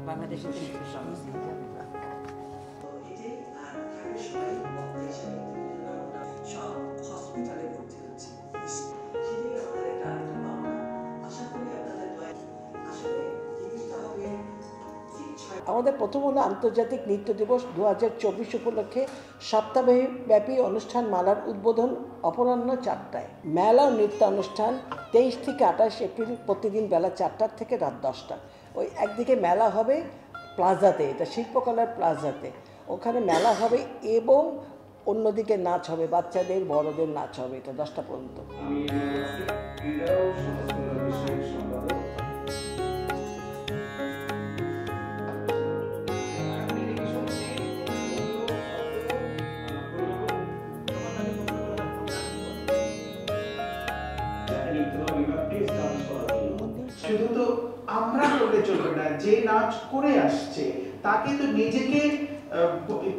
বাংলাদেশের নৃত্য সংস্কৃতি। আমাদের প্রথম হলো আন্তর্জাতিক নৃত্য দিবস 2024 উপলক্ষে সপ্তাহব্যাপী অনুষ্ঠান মালার উদ্বোধন অপরাহ্ন 4টায়। মেলা ও নৃত্য অনুষ্ঠান 23 থেকে 28 এপ্রিল প্রতিদিন বেলা 4টা থেকে রাত 10টা। ওই একদিকে মেলা হবে প্লাজাতে, এটা শিল্পকলার প্লাজাতে, ওখানে মেলা হবে এবং অন্যদিকে নাচ হবে, বাচ্চাদের বড়দের নাচ হবে, এটা 10টা পর্যন্ত। শুধু তো আমরা করলে চলবে না, যে নাচ করে আসছে তাকে তো নিজেকে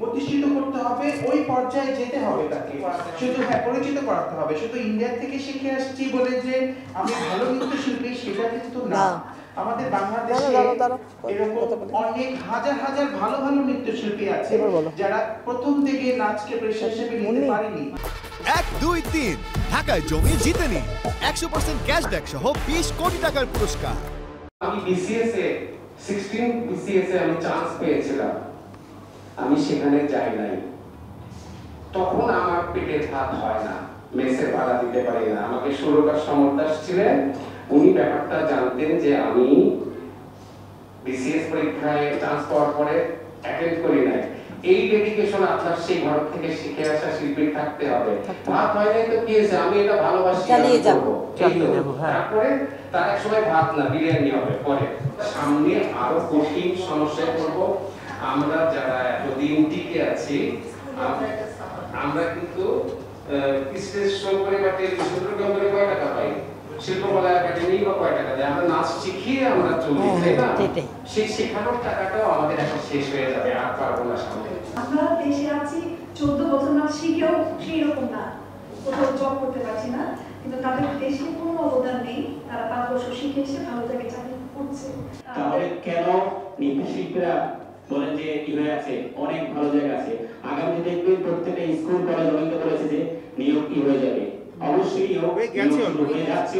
প্রতিষ্ঠিত করতে হবে, ওই পর্যায়ে যেতে হবে, তাকে শুধু পরিচিত করাতে হবে। শুধু ইন্ডিয়া থেকে শিখে আসছি বলে যে আমি ভালো নৃত্যশিল্পী সেটা কিন্তু না। আমাদের বাংলাদেশে এরকম অনেক হাজার হাজার ভালো ভালো নৃত্যশিল্পী আছে যারা প্রথম থেকে নাচকে পেশা হিসেবে নিতে পারেনি। 1, 2, 3 ঢাকায় জমি জিতে নিন 100% ক্যাশব্যাক সহ 20 কোটি টাকার পুরস্কার। আমি বিসিএস এ 16 বিসিএস এ আমি চান্স পেয়েছিলাম, আমি সেখানে যাই নাই। তখন আমার পেটের ভাত হয় না, মেসে ভাড়া দিতে পারি না। আমাকে সুরকার সমর দাস ছিলেন, উনি ব্যাপারটা জানতেন যে আমি বিসিএস পরীক্ষায় চান্স পাওয়ার পরে অ্যাটেন্ড করি নাই। এই ডেডিকেশন আপনার সেই ভারত থেকে শিখে আসা শিল্পী থাকতে হবে। ভাত হয় নাই তো কি হয়েছে, আমি এটা ভালোবাসি, চালিয়ে যাব। তারপরে তার এক সময় ভাত না বিরিয়ানি হবে পরে। সামনে আরো কঠিন সমস্যায় পড়বো আমরা যারা এতদিন টিকে আছি। আমরা কিন্তু স্টেজ শো করে বা টেলিভিশন প্রোগ্রাম করে কয় টাকা পাই, শিল্পকলা একাডেমি বা কয় টাকা দেয়, আমরা নাচ শিখিয়ে আমরা চলি, তাই না? সেই শেখানোর টাকাটাও আমাদের এখন শেষ হয়ে যাবে, আর পারবো না সামনে। আমরা দেশে আছি 14 বছর নাচ শিখেও সেই রকম না, কোথাও জব করতে পারছি না, কিন্তু তাদের দেশে কোনো অবদান নেই। তারা 5 বছর শিখে এসে ভালো জায়গায় চাকরি করছে। তাহলে কেন নৃত্যশিল্পীরা বলেন যে কি হয়ে আছে, অনেক ভালো জায়গা আছে। আগামী দেখবেন প্রত্যেকটা স্কুল কলেজ অনেকে বলেছে যে নিয়োগ কি হয়ে যাবে, অবশ্যই নিয়োগ হয়ে যাচ্ছে।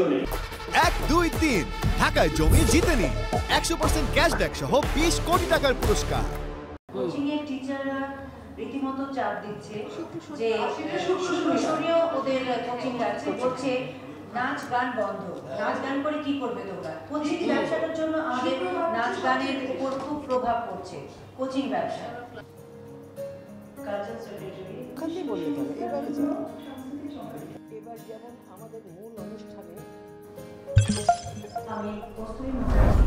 1, 2, 3 ঢাকায় জমি জিতে নিন 100% ক্যাশব্যাক সহ 20 কোটি টাকার পুরস্কার। কোচিং এর টিচাররা রীতিমতো চাপ দিচ্ছে যে শুক্রশনীয় ওদের কোচিং আছে, বলছে নাচ গান বন্ধ। নাচ গান করে কি করবে তোমরা? কোচিং ব্যবসাটার জন্য আমাদের নাচ গানের উপর খুব প্রভাব পড়ছে কোচিং ব্যবসা। কালচার সেক্রেটারি ওখানে বললে হবে এবার যেমন আমাদের মূল অনুষ্ঠানে আমি কস্তুরী মুখার্জি